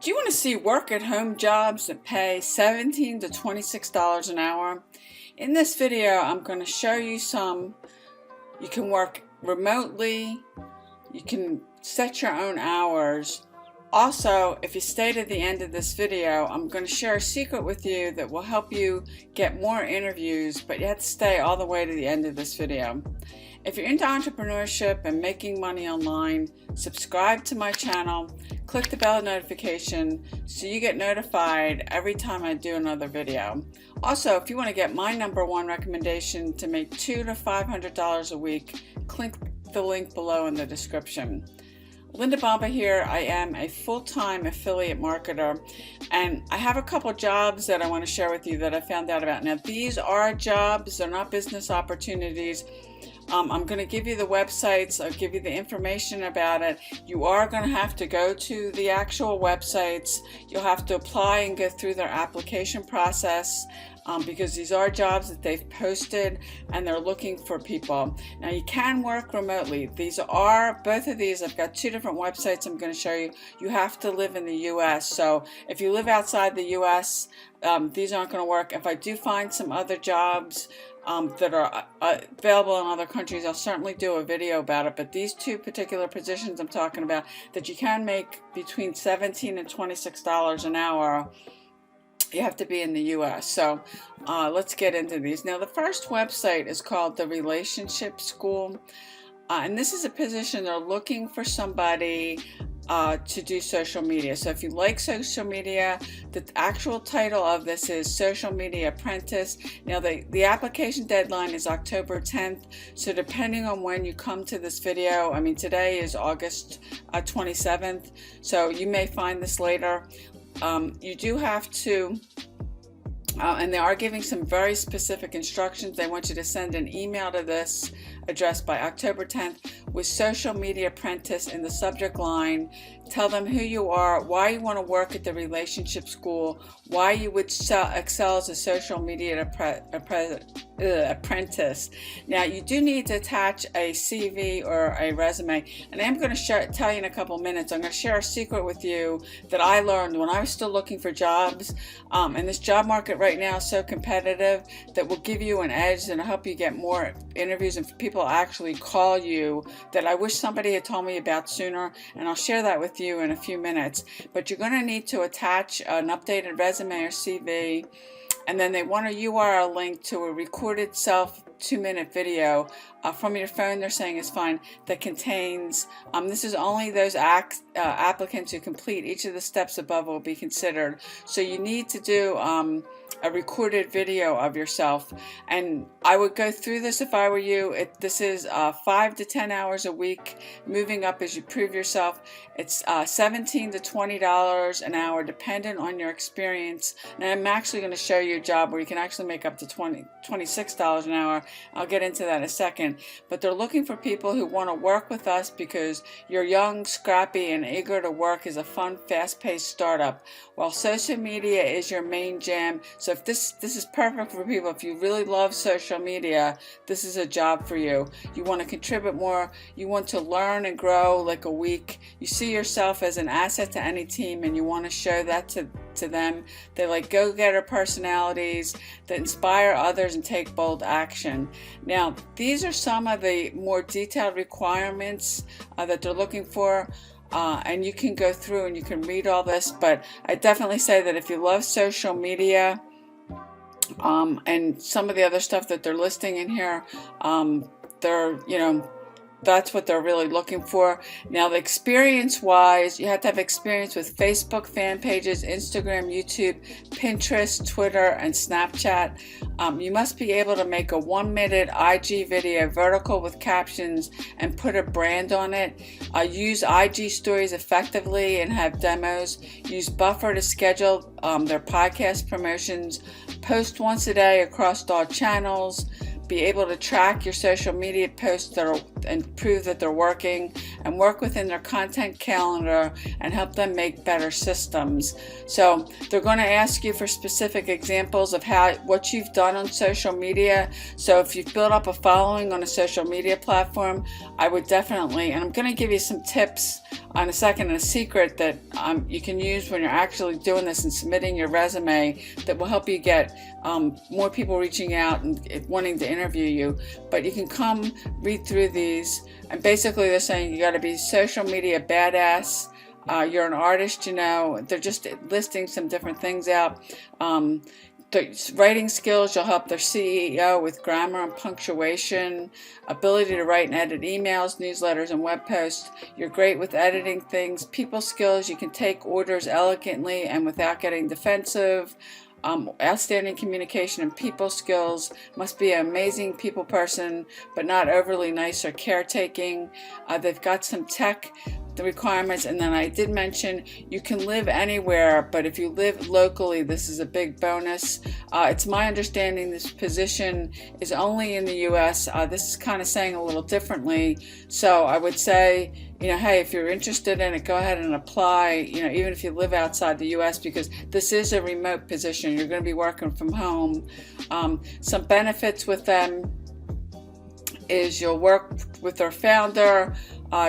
Do you want to see work-at-home jobs that pay $17 to $26 an hour? In this video, I'm going to show you some. You can work remotely. You can set your own hours. Also, if you stay to the end of this video, I'm going to share a secret with you that will help you get more interviews, but you have to stay all the way to the end of this video. If you're into entrepreneurship and making money online, subscribe to my channel, click the bell notification so you get notified every time I do another video. Also, if you want to get my #1 recommendation to make $200 to $500 a week, click the link below in the description. Linda Bomba here. I am a full-time affiliate marketer, and I have a couple jobs that I want to share with you that I found out about. Now, these are jobs, they're not business opportunities. I'm going to give you the websites, I'll give you the information about it. You are going to have to go to the actual websites. You'll have to apply and go through their application process because these are jobs that they've posted and they're looking for people. Now, you can work remotely. Both of these, I've got two different websites I'm going to show you. You have to live in the US. So if you live outside the US, these aren't going to work. If I do find some other jobs that are available in other countries, I'll certainly do a video about it. But these two particular positions I'm talking about that you can make between $17 and $26 an hour, you have to be in the US. So let's get into these. Now, the first website is called The Relationship School. And this is a position they're looking for somebody to do social media. So if you like social media, the actual title of this is Social Media Apprentice. Now the application deadline is October 10th. So depending on when you come to this video, I mean today is August 27th. So you may find this later. You do have to and they are giving some very specific instructions. They want you to send an email to this address by October 10th with Social Media Apprentice in the subject line. Tell them who you are, why you want to work at the Relationship School, why you would excel as a social media apprentice. Now, you do need to attach a CV or a resume, and I'm going to tell you in a couple minutes. I'm going to share a secret with you that I learned when I was still looking for jobs. And this job market right now is so competitive that will give you an edge and help you get more interviews and people actually call you that I wish somebody had told me about sooner, and I'll share that with you in a few minutes. But you're going to need to attach an updated resume or CV, and then they want a URL link to a recorded 2-minute video from your phone. They're saying is fine, that contains this is only those applicants who complete each of the steps above will be considered. So you need to do a recorded video of yourself, and I would go through this if I were you. This is 5 to 10 hours a week, moving up as you prove yourself. It's $17 to $20 an hour dependent on your experience, and I'm actually going to show you a job where you can actually make up to $26 an hour. I'll get into that in a second. But they're looking for people who want to work with us because you're young, scrappy, and eager to work as a fun, fast-paced startup. While social media is your main jam, so if this is perfect for people. If you really love social media, this is a job for you. You want to contribute more. You want to learn and grow like a week. You see yourself as an asset to any team, and you want to show that to them. They're like go-getter personalities that inspire others and take bold action. Now, these are some of the more detailed requirements that they're looking for. And you can go through and you can read all this, but I definitely say that if you love social media and some of the other stuff that they're listing in here, that's what they're really looking for. Now, the experience-wise, you have to have experience with Facebook fan pages, Instagram, YouTube, Pinterest, Twitter, and Snapchat. You must be able to make a 1-minute IG video vertical with captions and put a brand on it. Use IG stories effectively and have demos. Use Buffer to schedule their podcast promotions. Post once a day across all channels. Be able to track your social media posts and prove that they're working, and work within their content calendar and help them make better systems. So they're going to ask you for specific examples of what you've done on social media. So if you've built up a following on a social media platform, I would definitely, and I'm going to give you some tips in a second, and a secret that you can use when you're actually doing this and submitting your resume that will help you get more people reaching out and wanting to interview you. But you can come read through these, and basically they're saying you got to be social media badass. You're an artist, you know. They're just listing some different things out. The writing skills, you'll help their CEO with grammar and punctuation, ability to write and edit emails, newsletters, and web posts. You're great with editing things. People skills, you can take orders elegantly and without getting defensive. Outstanding communication and people skills. Must be an amazing people person, but not overly nice or caretaking. They've got some tech, the requirements, and then I did mention you can live anywhere, but if you live locally, this is a big bonus. It's my understanding this position is only in the US. This is kind of saying a little differently, so I would say, you know, hey, if you're interested in it, go ahead and apply, you know, even if you live outside the US, because this is a remote position. You're going to be working from home. Some benefits with them is you'll work with their founder.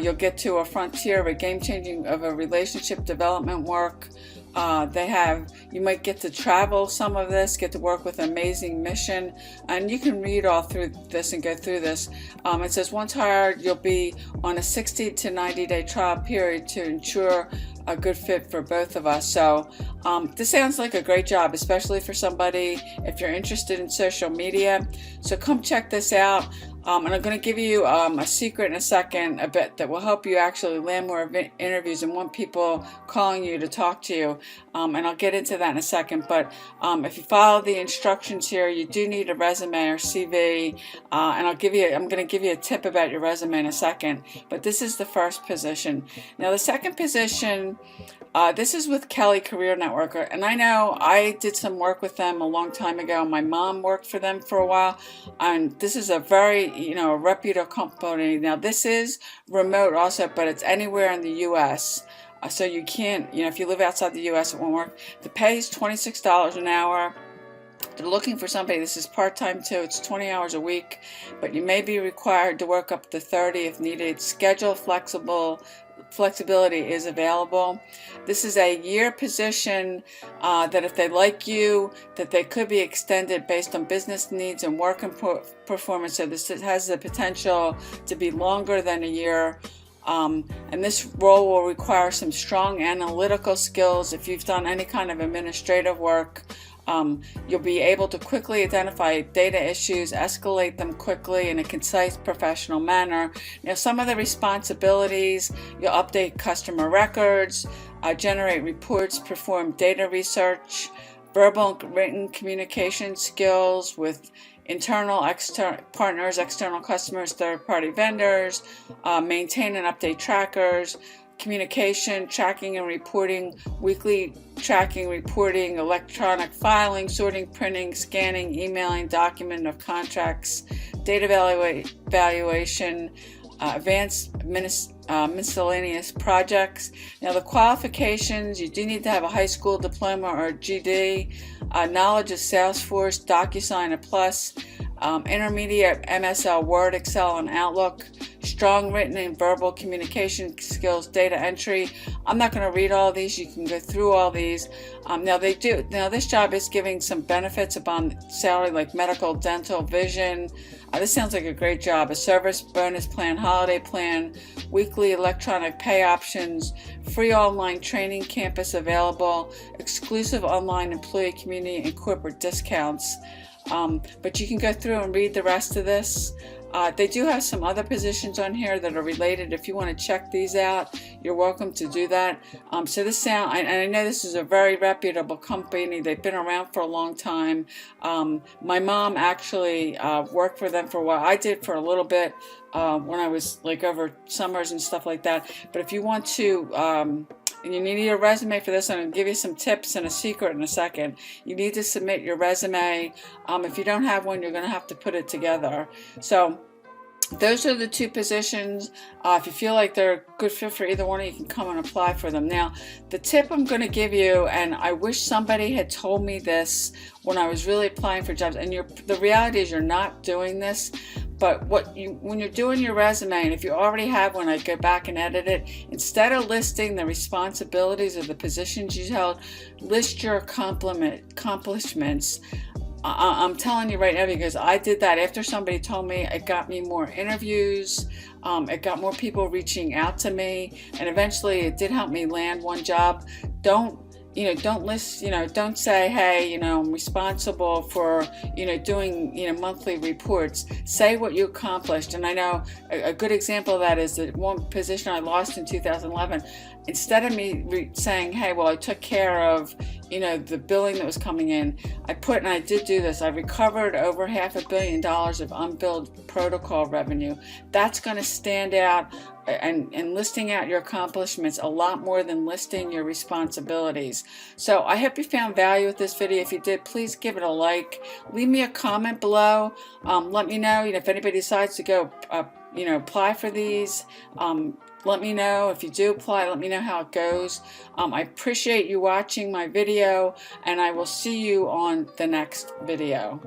You'll get to a frontier of a game-changing of a relationship development work. You might get to travel some of this, get to work with an amazing mission, and you can read all through this and go through this. It says once hired, you'll be on a 60 to 90 day trial period to ensure a good fit for both of us. So this sounds like a great job, especially for somebody if you're interested in social media. So come check this out. And I'm going to give you a secret in a second, a bit that will help you actually land more interviews and want people calling you to talk to you. And I'll get into that in a second. But if you follow the instructions here, you do need a resume or CV. And I'm going to give you a tip about your resume in a second. But this is the first position. Now the second position, this is with Kelly Career Network, and I know I did some work with them a long time ago. My mom worked for them for a while, and this is a very, you know, a reputable company. Now this is remote also, but it's anywhere in the U.S. So you can't, you know, if you live outside the U.S. it won't work. The pay is $26 an hour. They're looking for somebody. This is part-time too. It's 20 hours a week, but you may be required to work up to 30 if needed. Schedule flexibility is available. This is a year position that if they like you, that they could be extended based on business needs and work and performance. So this has the potential to be longer than a year. And this role will require some strong analytical skills. If you've done any kind of administrative work, you'll be able to quickly identify data issues, escalate them quickly in a concise, professional manner. Now, some of the responsibilities, you'll update customer records, generate reports, perform data research, verbal and written communication skills with internal, external partners, external customers, third-party vendors, maintain and update trackers, communication, tracking and reporting, weekly tracking, reporting, electronic filing, sorting, printing, scanning, emailing, document of contracts, data evaluation, advanced miscellaneous projects. Now the qualifications, you do need to have a high school diploma or GED, knowledge of Salesforce, DocuSign, a plus, intermediate MSL, Word, Excel, and Outlook, strong written and verbal communication skills, data entry. I'm not going to read all these. You can go through all these. Now this job is giving some benefits upon salary like medical, dental, vision. This sounds like a great job. A service bonus plan, holiday plan, weekly electronic pay options, free online training campus available, exclusive online employee community and corporate discounts. But you can go through and read the rest of this. They do have some other positions on here that are related. If you want to check these out, you're welcome to do that. So this and I know this is a very reputable company. They've been around for a long time. My mom actually worked for them for a while. I did for a little bit when I was like over summers and stuff like that. But if you want to, and you need a resume for this, I'm going to give you some tips and a secret in a second. You need to submit your resume. If you don't have one, you're going to have to put it together. So those are the two positions. If you feel like they're a good fit for either one, you can come and apply for them. Now, the tip I'm going to give you, and I wish somebody had told me this when I was really applying for jobs, and the reality is you're not doing this, but when you're doing your resume, and if you already have one, I'd go back and edit it. Instead of listing the responsibilities of the positions you held, list your accomplishments. I'm telling you right now, because I did that after somebody told me. It got me more interviews, it got more people reaching out to me, and eventually it did help me land one job. Don't list, don't say, hey, I'm responsible for, doing, monthly reports. Say what you accomplished. And I know a good example of that is that one position I lost in 2011. Instead of me saying, hey, well, I took care of, the billing that was coming in, and I did do this, I recovered over $500 million of unbilled protocol revenue. That's going to stand out, and listing out your accomplishments a lot more than listing your responsibilities. So I hope you found value with this video. If you did, please give it a like. Leave me a comment below. Let me know, if anybody decides to go, apply for these. Let me know. If you do apply, let me know how it goes. I appreciate you watching my video, and I will see you on the next video.